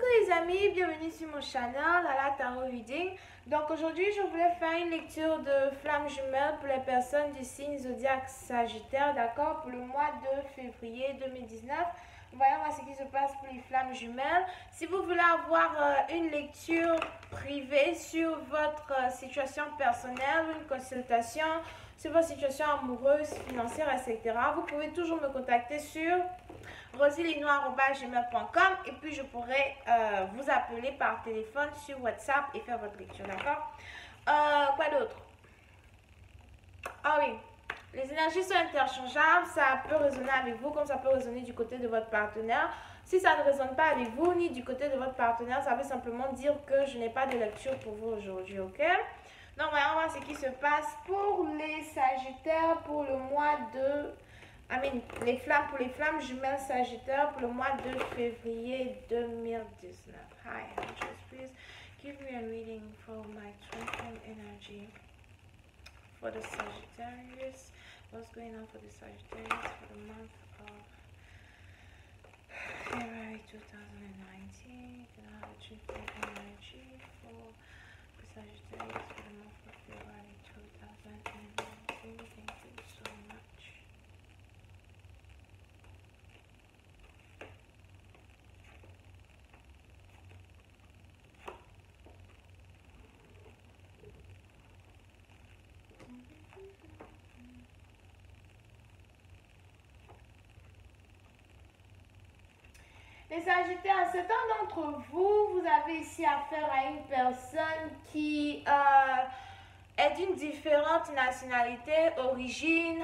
les amis, bienvenue sur mon channel Lala Tarot Reading. Donc aujourd'hui je voulais faire une lecture de flammes jumelles pour les personnes du signe zodiaque Sagittaire, d'accord, pour le mois de février 2019. Voyons voir ce qui se passe pour les flammes jumelles. Si vous voulez avoir une lecture privée sur votre situation personnelle, une consultation sur votre situation amoureuse, financière, etc., vous pouvez toujours me contacter sur rosilinoir@gmail.com et puis je pourrai vous appeler par téléphone sur WhatsApp et faire votre lecture, d'accord? Quoi d'autre? Ah oui, les énergies sont interchangeables, ça peut résonner avec vous comme ça peut résonner du côté de votre partenaire. Si ça ne résonne pas avec vous ni du côté de votre partenaire, ça veut simplement dire que je n'ai pas de lecture pour vous aujourd'hui, ok? Donc, voyons voir ce qui se passe pour les Sagittaires pour le mois de... pour les flammes jumelles Sagittaire pour le mois de février 2019. Hi, angels, please give me a reading for my strengthened energy for the Sagittarius. What's going on for the Sagittarius for the month of February 2019? Can I have a strengthened energy for the Sagittarius for the month of February 2019? Thank you so much. Les Sagittaires, certains d'entre vous, vous avez ici affaire à une personne qui est d'une différente nationalité, origine,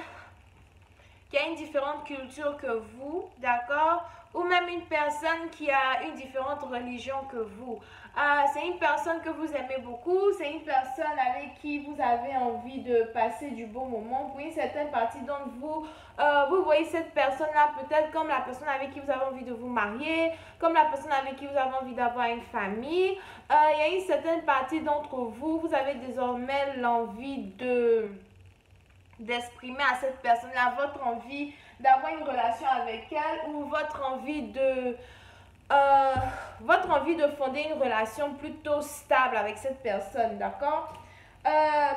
qui a une différente culture que vous, d'accord? Ou même une personne qui a une différente religion que vous. C'est une personne que vous aimez beaucoup, c'est une personne avec qui vous avez envie de passer du bon moment. Pour une certaine partie d'entre vous, vous voyez cette personne-là peut-être comme la personne avec qui vous avez envie de vous marier, comme la personne avec qui vous avez envie d'avoir une famille. Il y a une certaine partie d'entre vous, vous avez désormais l'envie d'exprimer à cette personne-là votre envie d'avoir une relation avec elle ou votre envie de fonder une relation plutôt stable avec cette personne, d'accord?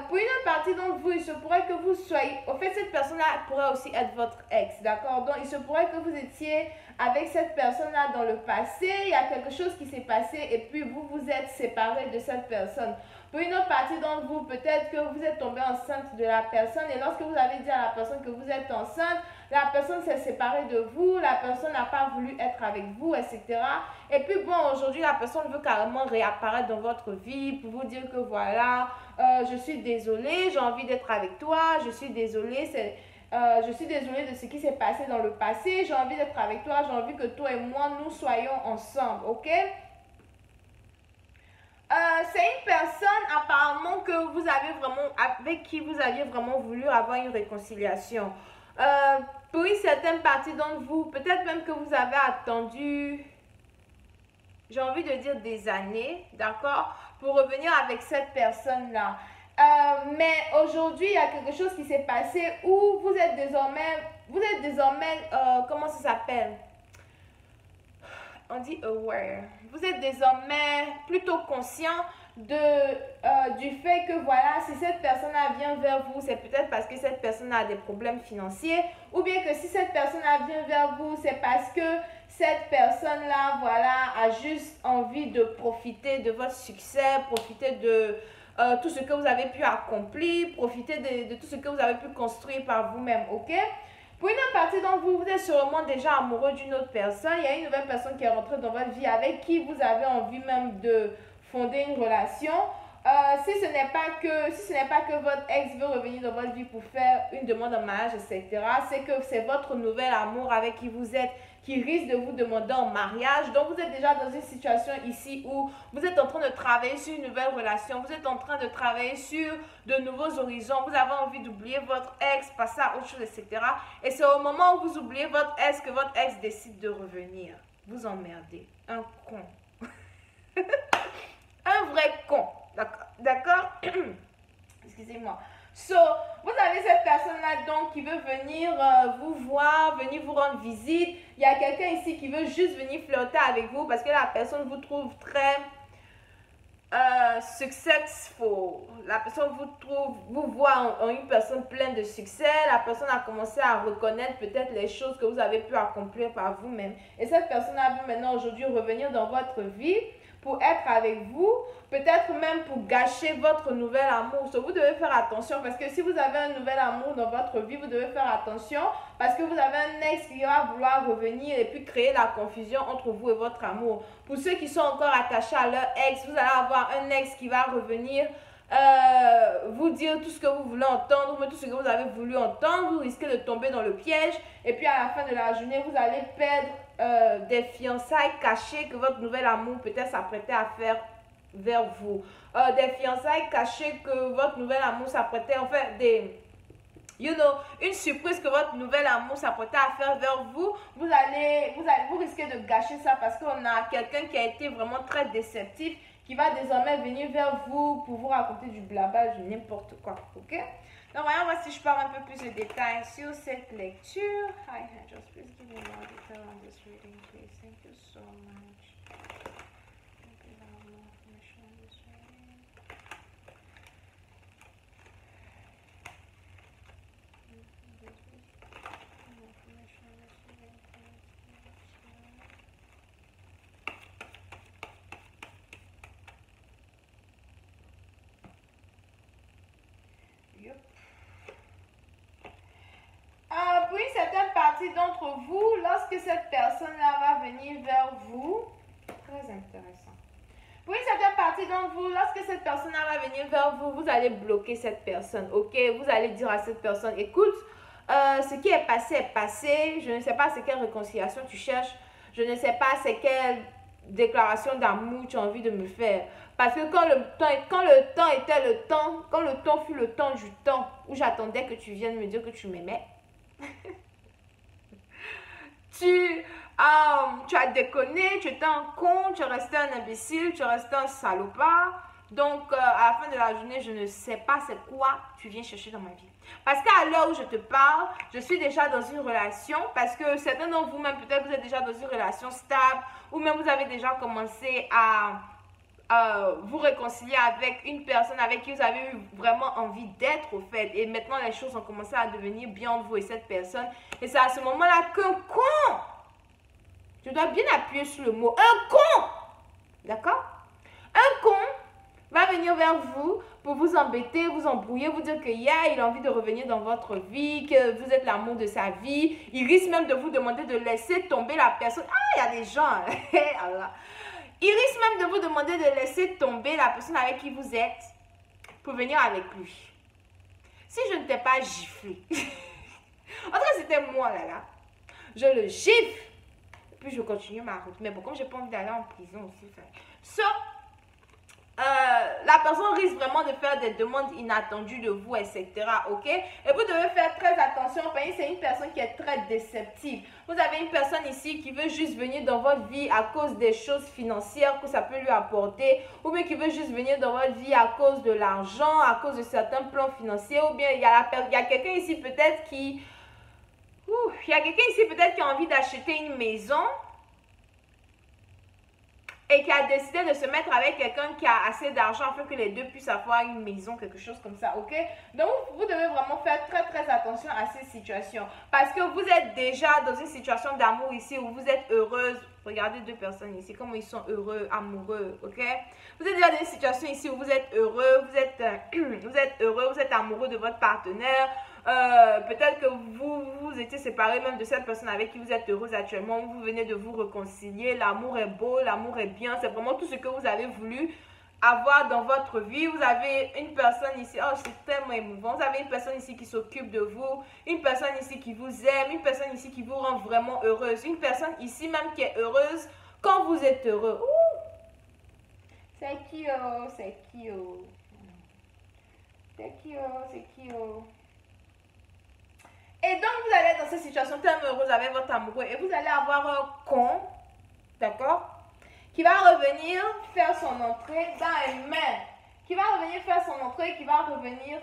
Pour une autre partie d'entre vous, il se pourrait que vous soyez... Au fait, cette personne-là pourrait aussi être votre ex, d'accord? Donc, il se pourrait que vous étiez avec cette personne-là dans le passé. Il y a quelque chose qui s'est passé et puis vous vous êtes séparés de cette personne. Pour une autre partie d'entre vous, peut-être que vous êtes tombé enceinte de la personne et lorsque vous avez dit à la personne que vous êtes enceinte, la personne s'est séparée de vous, la personne n'a pas voulu être avec vous, etc. Et puis bon, aujourd'hui, la personne veut carrément réapparaître dans votre vie pour vous dire que voilà, je suis désolée, j'ai envie d'être avec toi, je suis désolée, je suis désolée de ce qui s'est passé dans le passé, j'ai envie d'être avec toi, j'ai envie que toi et moi, nous soyons ensemble, ok? C'est une personne apparemment que vous avez vraiment, avec qui vous aviez vraiment voulu avoir une réconciliation. Pour une certaine partie d'entre vous, peut-être même que vous avez attendu, j'ai envie de dire des années, d'accord, pour revenir avec cette personne-là. Mais aujourd'hui, il y a quelque chose qui s'est passé où vous êtes désormais, comment ça s'appelle? On dit aware. Vous êtes désormais plutôt conscient du fait que voilà, si cette personne-là vient vers vous, c'est peut-être parce que cette personne a des problèmes financiers, ou bien que si cette personne-là vient vers vous, c'est parce que cette personne-là, voilà, a juste envie de profiter de votre succès, profiter de tout ce que vous avez pu accomplir, profiter de tout ce que vous avez pu construire par vous-même, ok? Pour une autre partie d'entre vous, vous êtes sûrement déjà amoureux d'une autre personne. Il y a une nouvelle personne qui est rentrée dans votre vie avec qui vous avez envie même de fonder une relation. Si ce n'est pas que votre ex veut revenir dans votre vie pour faire une demande en mariage, etc., c'est que c'est votre nouvel amour avec qui vous êtes qui risque de vous demander en mariage. Donc, vous êtes déjà dans une situation ici où vous êtes en train de travailler sur une nouvelle relation, vous êtes en train de travailler sur de nouveaux horizons, vous avez envie d'oublier votre ex, passer à autre chose, etc. Et c'est au moment où vous oubliez votre ex que votre ex décide de revenir. Vous emmerdez. Un con. Un vrai con. D'accord? Excusez-moi. So, vous avez cette personne-là donc qui veut venir vous voir, venir vous rendre visite. Il y a quelqu'un ici qui veut juste venir flirter avec vous parce que la personne vous trouve très successful. La personne vous voit en une personne pleine de succès. La personne a commencé à reconnaître peut-être les choses que vous avez pu accomplir par vous-même. Et cette personne a vu maintenant aujourd'hui revenir dans votre vie pour être avec vous, peut-être même pour gâcher votre nouvel amour. So, vous devez faire attention parce que si vous avez un nouvel amour dans votre vie, vous devez faire attention parce que vous avez un ex qui va vouloir revenir et puis créer la confusion entre vous et votre amour. Pour ceux qui sont encore attachés à leur ex, vous allez avoir un ex qui va revenir vous dire tout ce que vous voulez entendre, mais tout ce que vous avez voulu entendre, vous risquez de tomber dans le piège et puis à la fin de la journée, vous allez perdre des fiançailles cachées que votre nouvel amour peut-être s'apprêtait à faire vers vous. Des fiançailles cachées que votre nouvel amour s'apprêtait, en fait, une surprise que votre nouvel amour s'apprêtait à faire vers vous, vous risquez de gâcher ça parce qu'on a quelqu'un qui a été vraiment très déceptif, qui va désormais venir vers vous pour vous raconter du blabla, du n'importe quoi, ok? Donc voyons voir si je parle un peu plus de détails sur cette lecture. Hi angels, please give me more detail on this reading, please. Thank you so much. Thank you for more information on this reading. Pour une certaine partie d'entre vous, lorsque cette personne-là va venir vers vous, très intéressant. Pour une certaine partie d'entre vous, lorsque cette personne-là va venir vers vous, vous allez bloquer cette personne, ok? Vous allez dire à cette personne, écoute, ce qui est passé, je ne sais pas c'est quelle réconciliation tu cherches, je ne sais pas c'est quelle déclaration d'amour tu as envie de me faire. Parce que quand le temps était le temps, quand le temps fut le temps du temps, où j'attendais que tu viennes me dire que tu m'aimais, tu as déconné, tu étais un con, tu es resté un imbécile, tu es resté un salopard. Donc, à la fin de la journée, je ne sais pas c'est quoi tu viens chercher dans ma vie. Parce qu'à l'heure où je te parle, je suis déjà dans une relation. Parce que certains d'entre vous, même peut-être vous êtes déjà dans une relation stable. Ou même vous avez déjà commencé à vous réconcilier avec une personne avec qui vous avez eu vraiment envie d'être au fait. Et maintenant, les choses ont commencé à devenir bien entre vous et cette personne. Et c'est à ce moment-là qu'un con, je dois bien appuyer sur le mot, un con, d'accord? Un con va venir vers vous pour vous embêter, vous embrouiller, vous dire qu'il a envie de revenir dans votre vie, que vous êtes l'amour de sa vie. Il risque même de vous demander de laisser tomber la personne. Ah, il y a des gens, il risque même de vous demander de laisser tomber la personne avec qui vous êtes pour venir avec lui. Si je ne t'ai pas giflé, en tout cas c'était moi là, je le gifle, puis je continue ma route. Mais bon, comme j'ai pas envie d'aller en prison aussi, la personne risque vraiment de faire des demandes inattendues de vous, etc. Ok? Et vous devez faire très attention parce que c'est une personne qui est très déceptive. Vous avez une personne ici qui veut juste venir dans votre vie à cause des choses financières que ça peut lui apporter, ou bien qui veut juste venir dans votre vie à cause de l'argent, à cause de certains plans financiers, ou bien il y a quelqu'un ici peut-être qui... il y a quelqu'un ici peut-être qui a envie d'acheter une maison et qui a décidé de se mettre avec quelqu'un qui a assez d'argent afin que les deux puissent avoir une maison, quelque chose comme ça, ok? Donc, vous devez vraiment faire très, très attention à ces situations. Parce que vous êtes déjà dans une situation d'amour ici où vous êtes heureuse. Regardez deux personnes ici, comment ils sont heureux, amoureux, ok? Vous êtes déjà dans une situation ici où vous êtes heureux, vous êtes heureux, vous êtes amoureux de votre partenaire. Peut-être que vous étiez séparés même de cette personne avec qui vous êtes heureuse actuellement, vous venez de vous réconcilier, l'amour est beau, l'amour est bien, c'est vraiment tout ce que vous avez voulu avoir dans votre vie. Vous avez une personne ici, oh c'est tellement émouvant, vous avez une personne ici qui s'occupe de vous, une personne ici qui vous aime, une personne ici qui vous rend vraiment heureuse, une personne ici même qui est heureuse quand vous êtes heureux. C'est cute, c'est cute, c'est cute, c'est cute. Et donc, vous allez être dans cette situation tellement heureuse avec votre amoureux et vous allez avoir un con, d'accord, qui va revenir faire son entrée dans les mains qui va revenir faire son entrée, qui va revenir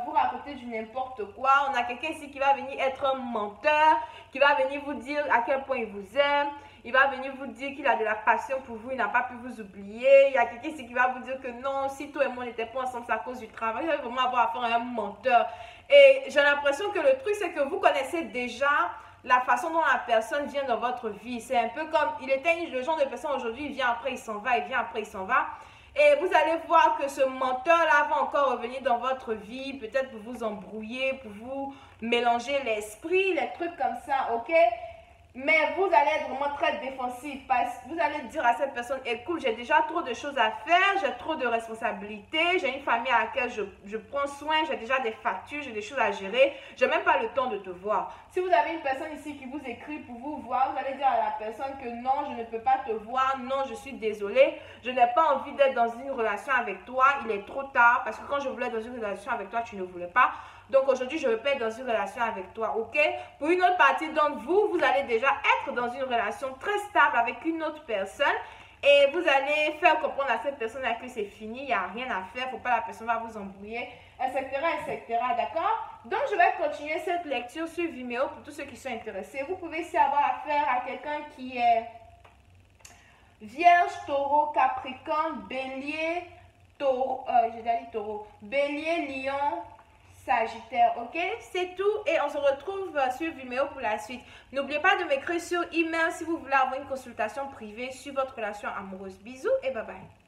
vous raconter du n'importe quoi. On a quelqu'un ici qui va venir être un menteur, qui va venir vous dire à quel point il vous aime. Il va venir vous dire qu'il a de la passion pour vous, il n'a pas pu vous oublier. Il y a quelqu'un ici qui va vous dire que non, si toi et moi n'étions pas ensemble, c'est à cause du travail. Vous allez vraiment avoir affaire à un menteur. Et j'ai l'impression que le truc, c'est que vous connaissez déjà la façon dont la personne vient dans votre vie. C'est un peu comme, il était le genre de personne aujourd'hui, il vient après, il s'en va, il vient après, il s'en va. Et vous allez voir que ce menteur-là va encore revenir dans votre vie, peut-être pour vous embrouiller, pour vous mélanger l'esprit, les trucs comme ça, ok? Mais vous allez être vraiment très défensif parce que vous allez dire à cette personne, écoute, j'ai déjà trop de choses à faire, j'ai trop de responsabilités, j'ai une famille à laquelle je prends soin, j'ai déjà des factures, j'ai des choses à gérer, j'ai même pas le temps de te voir. Si vous avez une personne ici qui vous écrit pour vous voir, vous allez dire à la personne que non, je ne peux pas te voir, non, je suis désolée, je n'ai pas envie d'être dans une relation avec toi, il est trop tard parce que quand je voulais être dans une relation avec toi, tu ne voulais pas. Donc aujourd'hui, je ne veux pas être dans une relation avec toi, ok? Pour une autre partie d'entre vous, vous allez déjà être dans une relation très stable avec une autre personne et vous allez faire comprendre à cette personne que c'est fini, il n'y a rien à faire, il ne faut pas la personne va vous embrouiller, etc., etc., d'accord? Donc je vais continuer cette lecture sur Vimeo pour tous ceux qui sont intéressés. Vous pouvez aussi avoir affaire à quelqu'un qui est Vierge, Taureau, Capricorne, Bélier, Taureau, j'ai déjà dit Taureau, Bélier, Lion, Sagittaire, ok? C'est tout et on se retrouve sur Vimeo pour la suite. N'oubliez pas de m'écrire sur email si vous voulez avoir une consultation privée sur votre relation amoureuse. Bisous et bye bye.